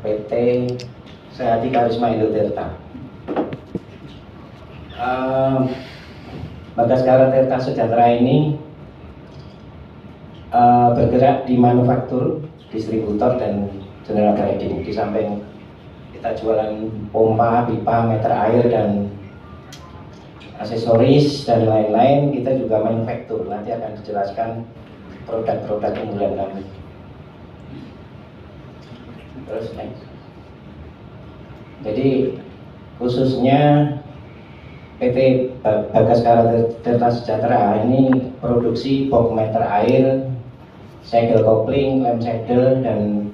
PT Sehati Karisma Indotirta. Bagaskara Tirta Sejahtera ini bergerak di manufaktur, distributor, dan general trading. Di samping kita jualan pompa, pipa, meter air, dan aksesoris dan lain-lain, kita juga manufaktur. Nanti akan dijelaskan produk-produk unggulan kami. Terus next. Jadi khususnya PT Bagaskara Tirta Sejahtera ini produksi box meter air, segel kopling, lem segel, dan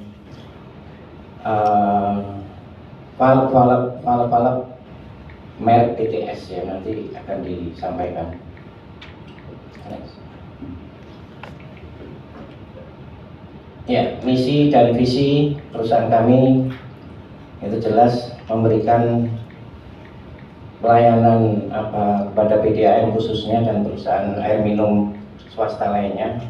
valve merek BTS ya, nanti akan disampaikan. Next. Ya, misi dan visi perusahaan kami itu jelas memberikan pelayanan kepada PDAM khususnya dan perusahaan air minum swasta lainnya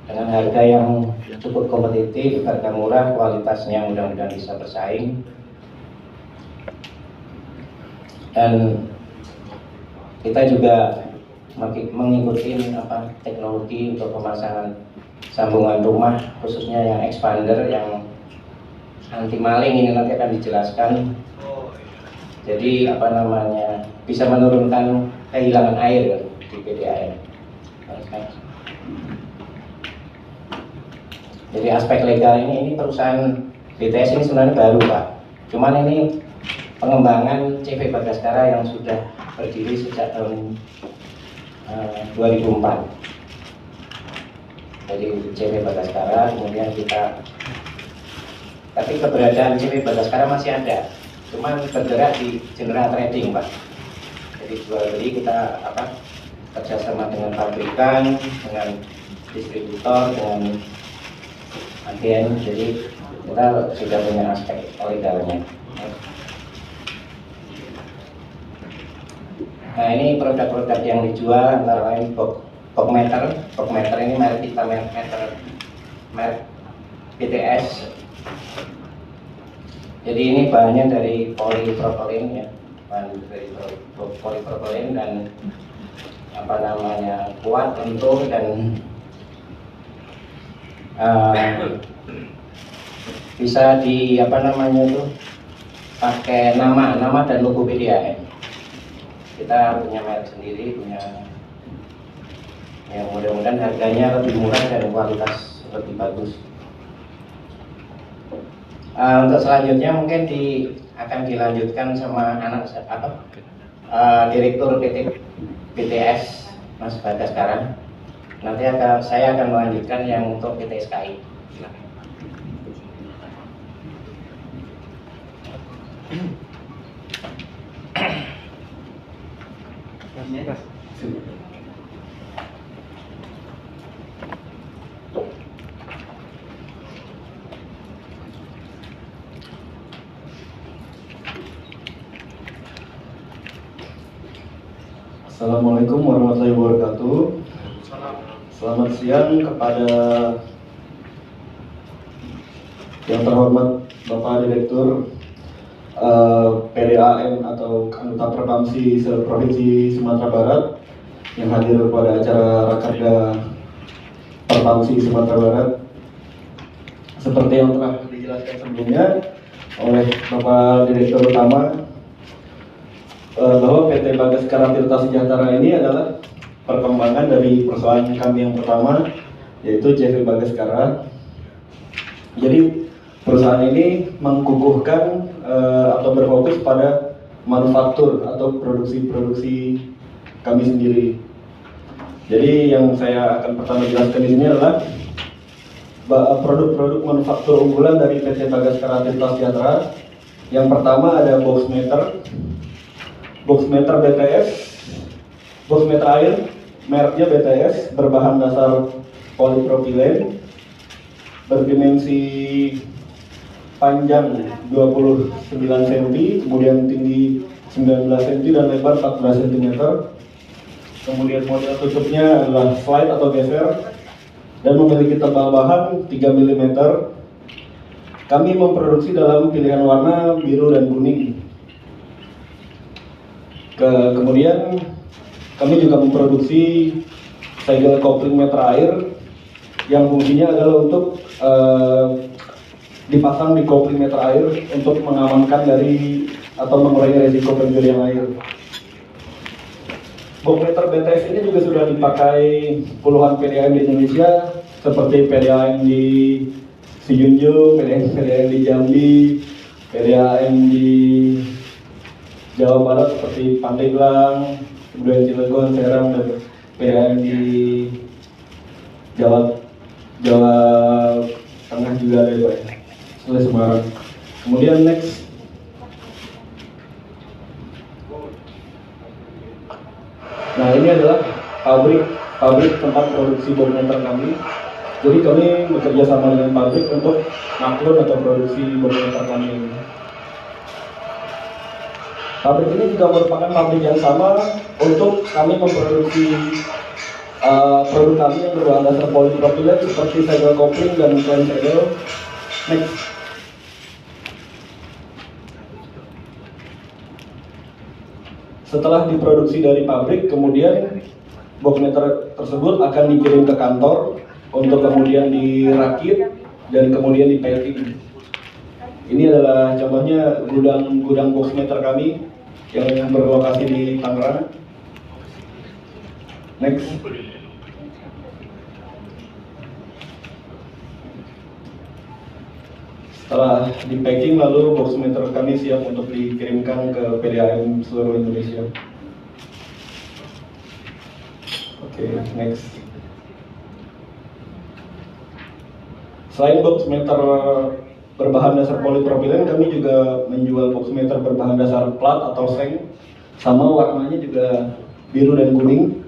dengan harga yang cukup kompetitif, harga murah, kualitasnya mudah-mudahan bisa bersaing. Dan kita juga mengikuti teknologi untuk pemasangan sambungan rumah, khususnya yang expander, yang anti maling, ini nanti akan dijelaskan. Jadi bisa menurunkan kehilangan air di PDAM. Jadi aspek legal ini perusahaan BTS ini sebenarnya baru, Pak. Cuman ini pengembangan CV Bagaskara yang sudah berdiri sejak tahun 2004. Jadi CV Bagaskara, kemudian tapi keberadaan CV Bagaskara masih ada, cuman bergerak di general trading, Pak. Jadi jual beli kita kerjasama dengan pabrikan, dengan distributor, dengan agen. Jadi kita sudah punya aspek legalnya. Nah, ini produk-produk yang dijual antara lain box meter. Box meter ini merek kita, merek BTS. Jadi ini bahannya dari polipropilin ya, bahan dari polipropilin, dan kuat, lentur, dan bisa pakai nama dan logo PDAM. Kita punya merek sendiri, yang mudah-mudahan harganya lebih murah dan kualitas lebih bagus. Untuk selanjutnya mungkin akan dilanjutkan sama Direktur PT BTS Mas Bagaskara. Nanti saya akan melanjutkan yang untuk PT SKI. Assalamualaikum warahmatullahi wabarakatuh. Selamat siang kepada yang terhormat Bapak Direktur PDAM atau Anggota Perpamsi Provinsi Sumatera Barat yang hadir pada acara Rakerda Perpamsi Sumatera Barat. Seperti yang telah dijelaskan sebelumnya oleh Bapak Direktur Utama, bahwa PT Bagaskara Tirta Sejahtera ini adalah perkembangan dari perusahaan kami yang pertama, yaitu CV Bagaskara. Jadi perusahaan ini mengukuhkan atau berfokus pada manufaktur atau produksi kami sendiri. Jadi yang saya akan pertama jelaskan di sini adalah produk-produk manufaktur unggulan dari PT Bagaskara Tirta Sejahtera. Yang pertama ada box meter BTS, box meter air, mereknya BTS, berbahan dasar polipropilen, berdimensi panjang 29 cm, kemudian tinggi 19 cm dan lebar 14 cm. Kemudian model tutupnya adalah slide atau geser dan memiliki tebal bahan 3 mm kami memproduksi dalam pilihan warna biru dan kuning. Kemudian kami juga memproduksi segel kopling meter air yang fungsinya adalah untuk dipasang di kopling meter air untuk mengamankan dari atau mengurangi resiko pencurian air. Box meter BTS ini juga sudah dipakai puluhan PDAM di Indonesia seperti PDAM di Sijunjung, PDAM di Jambi, PDAM di Jawa Barat seperti Pandeglang, kemudian Cilegon, Serang, dan PDAM di Jawa Tengah juga ada ya Pak ya, oleh Semarang. Kemudian next, nah ini adalah pabrik tempat produksi box meter kami. Jadi kami bekerja sama dengan pabrik untuk maklun atau produksi box meter kami ini. Pabrik ini juga merupakan pabrik yang sama untuk kami memproduksi produk kami yang berbahan dasar polipropilen seperti segel kopling dan klem segel. Next. Setelah diproduksi dari pabrik, kemudian box meter tersebut akan dikirim ke kantor untuk kemudian dirakit dan kemudian di packing. Ini adalah contohnya gudang box meter kami yang berlokasi di Tangerang. Next. Setelah di packing, lalu box meter kami siap untuk dikirimkan ke PDAM seluruh Indonesia. Oke, next. Selain box meter berbahan dasar polipropilen, kami juga menjual box meter berbahan dasar plat atau seng, sama warnanya juga biru dan kuning.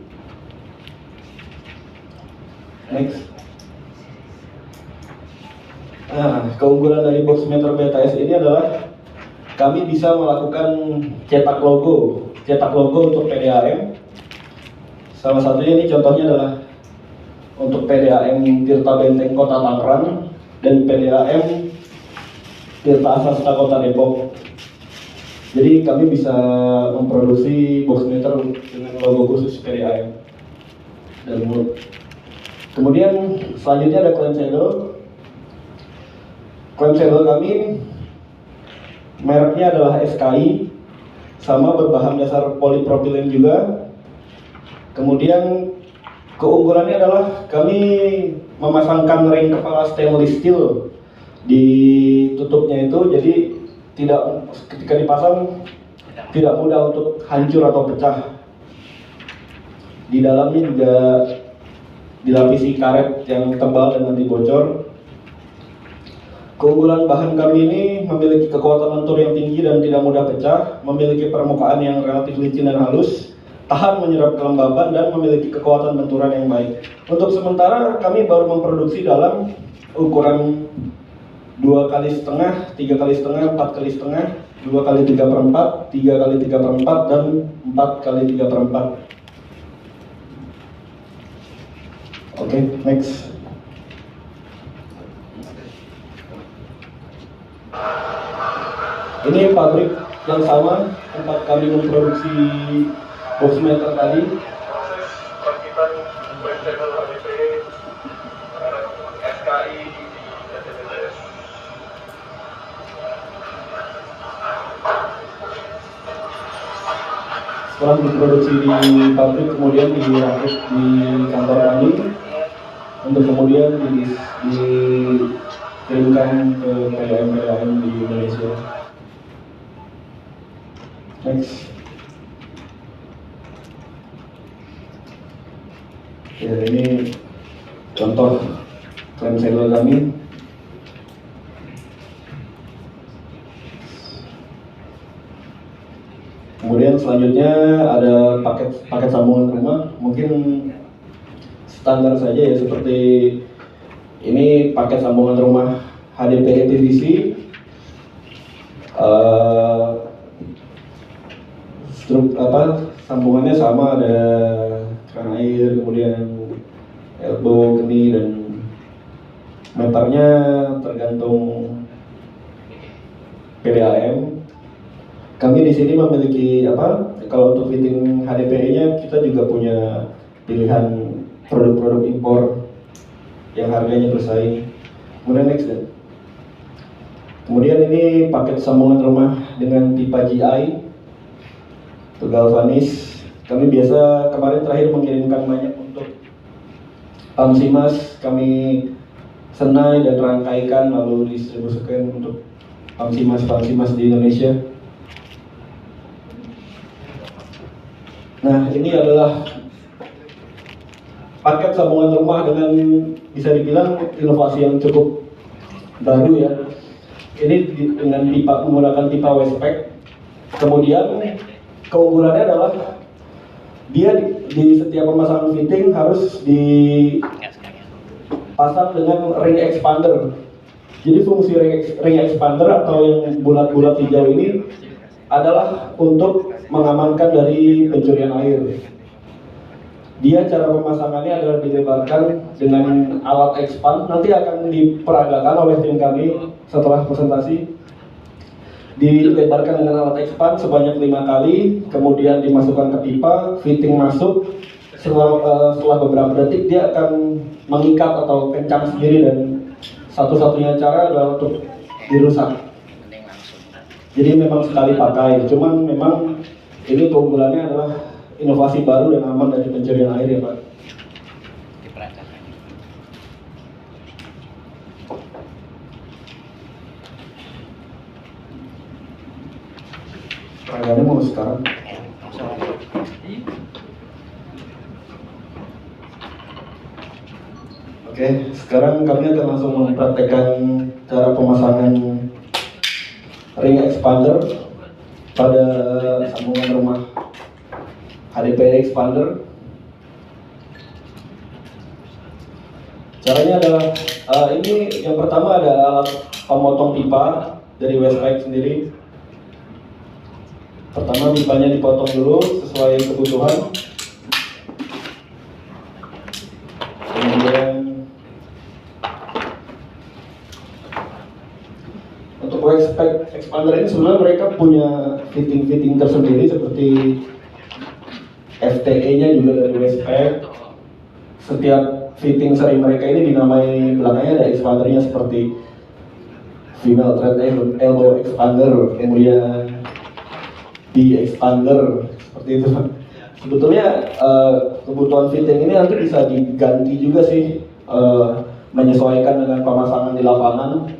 Next. Nah, keunggulan dari box meter BTS ini adalah kami bisa melakukan cetak logo untuk PDAM. Salah satunya ini contohnya adalah untuk PDAM Tirta Benteng Kota Tangerang dan PDAM Tirta Asasta Kota Depok. Jadi kami bisa memproduksi box meter dengan logo khusus PDAM. Dan kemudian selanjutnya ada klem segel. Klem segel kami mereknya adalah SKI, sama berbahan dasar polipropilen juga. Kemudian keunggulannya adalah kami memasangkan ring kepala stainless steel di tutupnya itu, jadi ketika dipasang tidak mudah untuk hancur atau pecah. Di dalamnya juga dilapisi karet yang tebal dan anti bocor. Keunggulan bahan kami ini memiliki kekuatan lentur yang tinggi dan tidak mudah pecah, memiliki permukaan yang relatif licin dan halus, tahan menyerap kelembaban, dan memiliki kekuatan benturan yang baik. Untuk sementara kami baru memproduksi dalam ukuran 2 kali setengah, 3 kali setengah, 4 kali setengah, 2 kali 3/4, 3 kali 3/4, dan 4 kali 3/4. Oke, next. Ini pabrik yang sama tempat kami memproduksi box meter tadi. Setelah diproduksi di pabrik, kemudian dirakit di kantor kami untuk kemudian dikirimkan ke PDAM di Indonesia. Next. Ya, ini contoh klem segel kami. Kemudian selanjutnya ada paket sambungan rumah, mungkin standar saja ya, seperti ini paket sambungan rumah HDPE PVC. Sambungannya sama, ada keran air, kemudian elbow, geni, dan meternya tergantung PDAM. Kami di sini memiliki kalau untuk fitting HDPE-nya kita juga punya pilihan produk-produk impor yang harganya bersaing. Kemudian next ya. Kemudian ini paket sambungan rumah dengan pipa GI untuk galvanis. Kami biasa kemarin terakhir mengirimkan banyak untuk Pamsimas, kami senai dan rangkaikan lalu distribusikan untuk Pamsimas di Indonesia. Nah, ini adalah paket sambungan rumah dengan bisa dibilang inovasi yang cukup baru ya. Ini dengan menggunakan pipa Westpac. Kemudian keunggulannya adalah dia di setiap pemasangan fitting harus dipasang dengan ring expander. Jadi fungsi ring expander atau yang bulat-bulat hijau ini adalah untuk mengamankan dari pencurian air. Dia cara pemasangannya adalah dilebarkan dengan alat expand. Nanti akan diperagakan oleh tim kami setelah presentasi. Dilebarkan dengan alat expand sebanyak 5 kali, kemudian dimasukkan ke pipa, fitting masuk. Setelah beberapa detik dia akan mengikat atau kencang sendiri dan satu-satunya cara adalah untuk dirusak. Jadi memang sekali pakai, cuman memang ini keunggulannya adalah inovasi baru dan aman dari pencurian air ya Pak. Peragaannya mau sekarang. Oke, sekarang kami akan langsung mempraktekkan cara pemasangan ring expander pada sambungan rumah HDPE expander. Caranya adalah ini yang pertama ada alat pemotong pipa dari Westpac sendiri. Pertama pipanya dipotong dulu sesuai kebutuhan. Kemudian untuk Westpac expander ini sebenarnya mereka punya fitting tersendiri seperti FTE-nya juga dari Westpac. Setiap fitting seri mereka ini dinamai belakangnya ada expandernya seperti female thread elbow expander, kemudian D expander seperti itu. Sebetulnya kebutuhan fitting ini nanti bisa diganti juga sih, menyesuaikan dengan pemasangan di lapangan.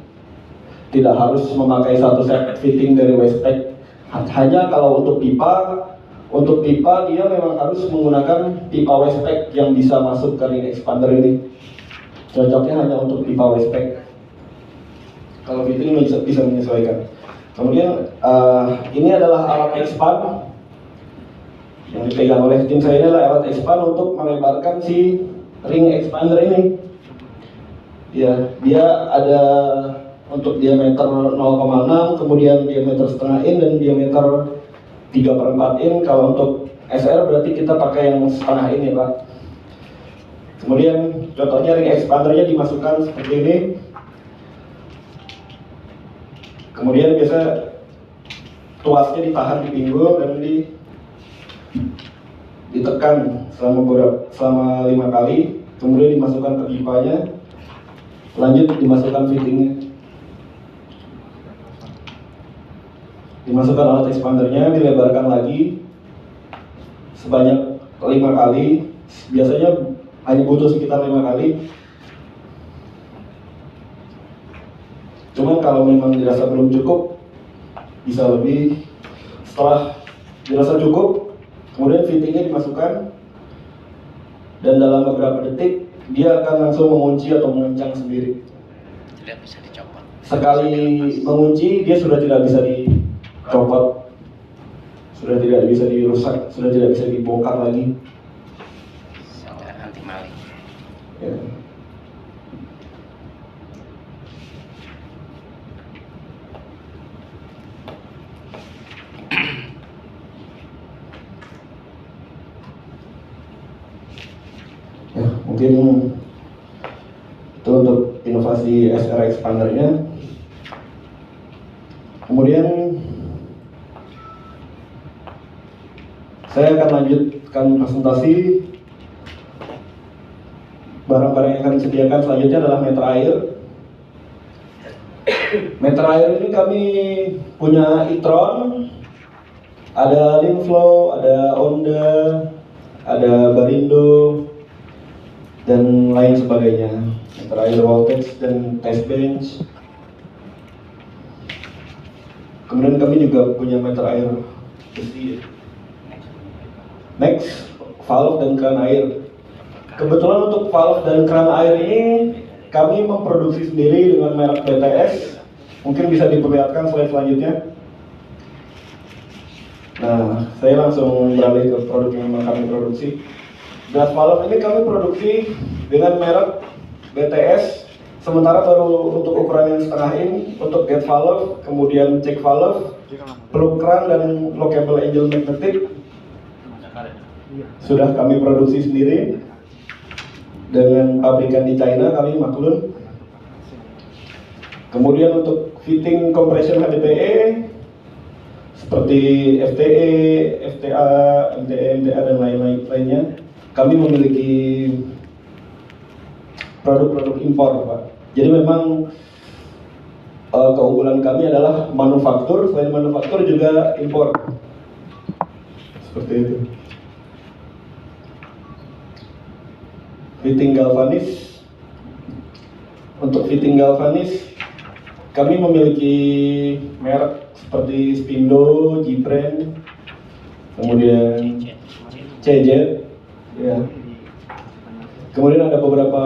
Tidak harus memakai satu set fitting dari Westpac. Hanya kalau untuk pipa dia memang harus menggunakan pipa Westpac yang bisa masuk ke ring expander ini. Cocoknya hanya untuk pipa Westpac. Kalau fitting bisa menyesuaikan. Kemudian ini adalah alat expand yang dipegang oleh tim saya. Ini adalah alat expand untuk melebarkan si ring expander ini. Ya, dia ada untuk diameter 0,6, kemudian diameter setengah in dan diameter 3/4 in. Kalau untuk SR berarti kita pakai yang setengah in ya Pak. Kemudian contohnya ring expandernya dimasukkan seperti ini. Kemudian biasa tuasnya ditahan di pinggul dan ditekan selama 5 kali. Kemudian dimasukkan ke pipanya. Lanjut dimasukkan fittingnya. Dimasukkan alat expandernya, dilebarkan lagi sebanyak 5 kali. Biasanya hanya butuh sekitar 5 kali. Cuman kalau memang dirasa belum cukup, bisa lebih. Setelah dirasa cukup, kemudian fittingnya dimasukkan dan dalam beberapa detik dia akan langsung mengunci atau mengencang sendiri. Tidak bisa dicopot. Sekali mengunci, dia sudah tidak bisa dicopot, sudah tidak bisa dirusak, sudah tidak bisa dibongkar lagi. Sudah anti maling. Ya. Ya, mungkin itu untuk inovasi SR expandernya. Kemudian saya akan lanjutkan presentasi. Barang-barang yang akan disediakan selanjutnya adalah meter air. Meter air ini kami punya e-tron, ada Linflow, ada Onda, ada Barindo, dan lain sebagainya. Meter air voltage dan test bench. Kemudian kami juga punya meter air besi. Next, valve dan keran air. Kebetulan untuk valve dan keran air ini kami memproduksi sendiri dengan merek BTS. Mungkin bisa diperlihatkan slide selanjutnya. Nah, saya langsung beralih ke produk yang memang kami produksi. Gas valve ini kami produksi dengan merek BTS. Sementara baru untuk ukuran yang setengah in, untuk gate valve, kemudian check valve, plug keran dan lockable angel magnetic sudah kami produksi sendiri dengan pabrikan di China, kami Maklun. Kemudian untuk fitting compression HDPE seperti FTE, FTA, MTE, MTA dan lainnya, kami memiliki produk-produk impor, Pak. Jadi memang keunggulan kami adalah manufaktur, selain manufaktur juga impor. Seperti itu. Fitting galvanis. Untuk fitting galvanis, kami memiliki merek seperti Spindo, G-Brand, kemudian CZ, ya. Kemudian ada beberapa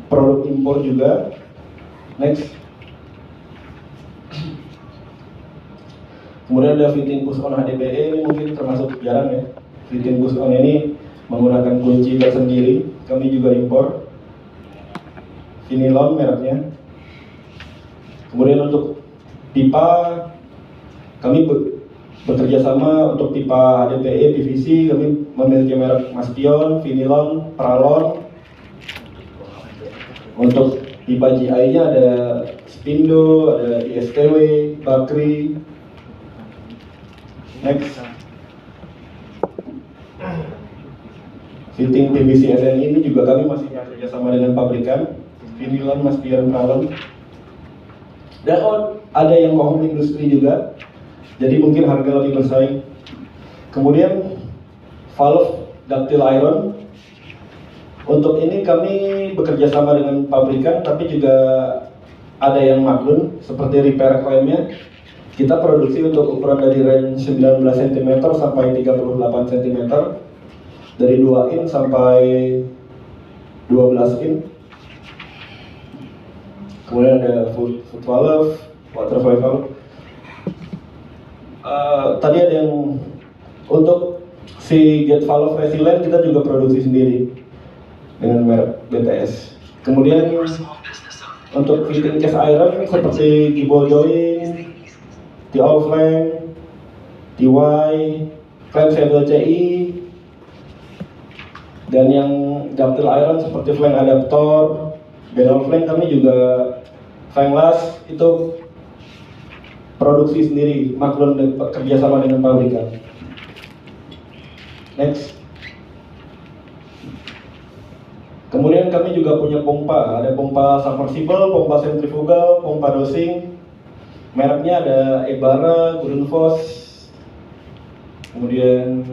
produk impor juga. Next. Kemudian ada fitting push on HDPE, ini mungkin termasuk jarang ya. Fitting push on ini menggunakan kunci tersendiri, kami juga impor. Vinilon mereknya. Kemudian untuk pipa, kami bekerja sama untuk pipa HDPE PVC, kami memiliki merek Maspion, Vinilon, Pralon. Untuk pipa GI-nya ada Spindo, ada ISTW, Bakri. Next. Fitting PVC SNI ini juga kami masih bekerja sama dengan pabrikan Vinilon, Maspion, Pralon. Dan ada yang home industri juga, jadi mungkin harga lebih bersaing. Kemudian valve ductile iron. Untuk ini kami bekerja sama dengan pabrikan, tapi juga ada yang maklun seperti repair claimnya. Kita produksi untuk ukuran dari range 19 cm sampai 38 cm, dari 2 in sampai 12 in. Kemudian ada foot valve, water valve. Tadi ada yang untuk si gate valve resilient kita juga produksi sendiri dengan merek BTS. Kemudian untuk fitting cast iron seperti keyboard joint, TO flank, TY, clamp saddle CI, dan yang ductile iron seperti flank adaptor, barrel flank kami juga flankless itu produksi sendiri, maklum kerjasama dengan pabrikan. Next. Kemudian kami juga punya pompa, ada pompa submersible, pompa centrifugal, pompa dosing. Mereknya ada Ebara, Grundfos. Kemudian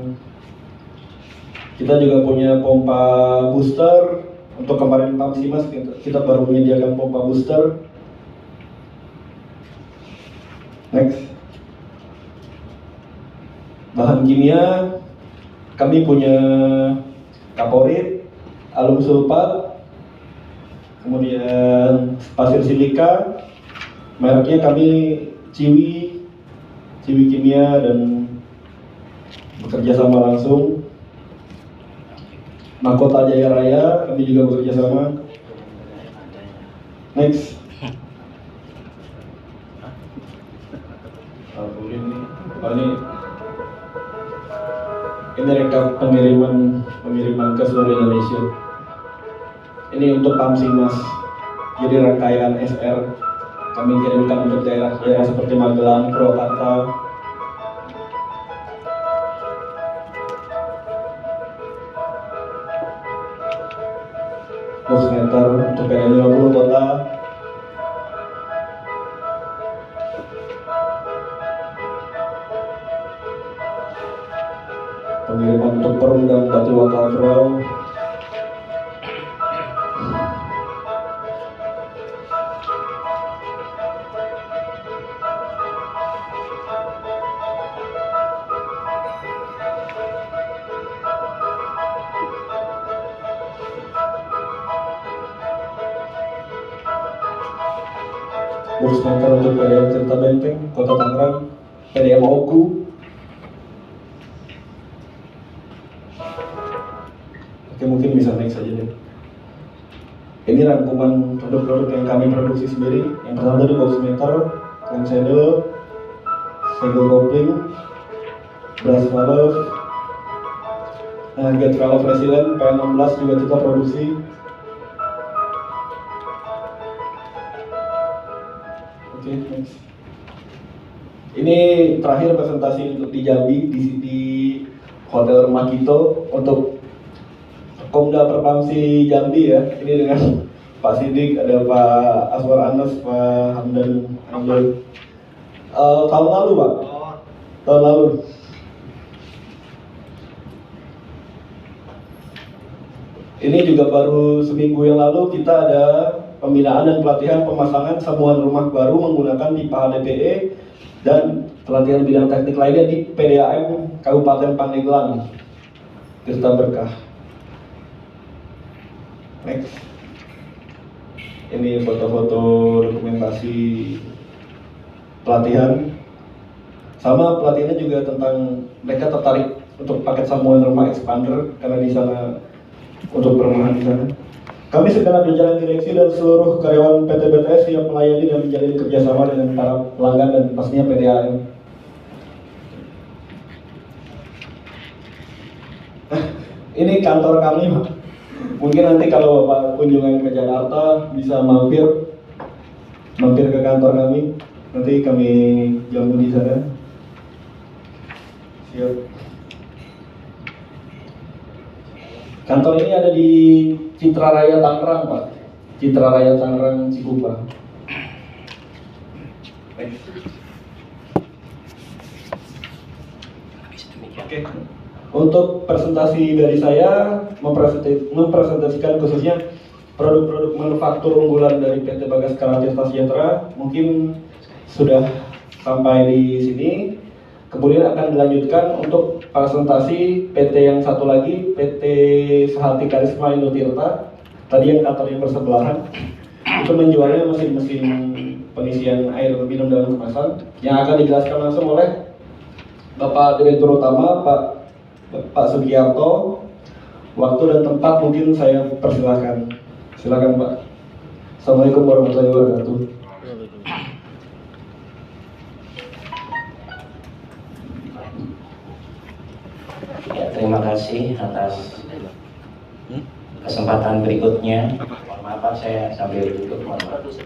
kita juga punya pompa booster. Untuk kemarin Pam Simas kita baru menyediakan pompa booster. Next. Bahan kimia, kami punya kaporit, alum sulfat, kemudian pasir silika. Mereknya kami Ciwi Kimia, dan bekerja sama langsung. Mahkota Jaya Raya kami juga bekerja sama. Next. Ini rekap pengiriman ke seluruh Indonesia. Ini untuk Pam Simas, jadi rangkaian SR kami kirimkan untuk daerah-daerah seperti Magelang, Purwakarta. Box meter untuk PDA 50 kota. Pengiriman untuk Perum dan Batu Wakafrau. Box meter untuk PDM Tirta Benteng, Kota Tangerang, PDM Oku. Oke, mungkin bisa next saja deh. Ini rangkuman produk-produk yang kami produksi sendiri. Yang pertama tadi box meter, clamp saddle, segel kopling, brass valve, gate valve resilient P16 juga kita produksi. Oke, next. Ini terakhir presentasi untuk di Jambi di Hotel Rumah Kito untuk Komda Perpamsi Jambi ya. Ini dengan Pak Sidik, ada Pak Aswar Anas, Pak Hamdan Hamdan. Tahun lalu Pak? Tahun lalu. Ini juga baru seminggu yang lalu kita ada pembinaan dan pelatihan pemasangan sambungan rumah baru menggunakan pipa HDPE dan pelatihan bidang teknik lainnya di PDAM Kabupaten Pandeglang, Tirta Berkah. Next. Ini foto-foto dokumentasi pelatihan. Sama pelatihannya juga tentang mereka tertarik untuk paket sambungan rumah expander karena di sana untuk perumahan di sana. Kami segenap jajaran direksi dan seluruh karyawan PT BTS siap melayani dan menjalin kerjasama dengan para pelanggan dan pastinya PDAM. Ini kantor kami, Pak. Mungkin nanti kalau Bapak kunjungan ke Jakarta bisa mampir ke kantor kami. Nanti kami jamu di sana. Siap. Kantor ini ada di Citra Raya Tangerang, Pak. Citra Raya Tangerang, Cikupa. Oke. Untuk presentasi dari saya mempresentasikan khususnya produk-produk manufaktur unggulan dari PT Bagaskara Tirta Sejahtera. Mungkin sudah sampai di sini. Kemudian akan dilanjutkan untuk presentasi PT yang satu lagi, PT Sehati Karisma Indotirta. Tadi yang kantornya bersebelahan, itu menjualnya mesin-mesin pengisian air minum dalam kemasan yang akan dijelaskan langsung oleh Bapak Direktur Utama, Pak Sugiarto. Waktu dan tempat mungkin saya persilahkan. Silakan Pak. Assalamualaikum warahmatullahi wabarakatuh. Ya, terima kasih atas kesempatan berikutnya. Mohon maaf Pak, saya sambil duduk. Mohon maaf.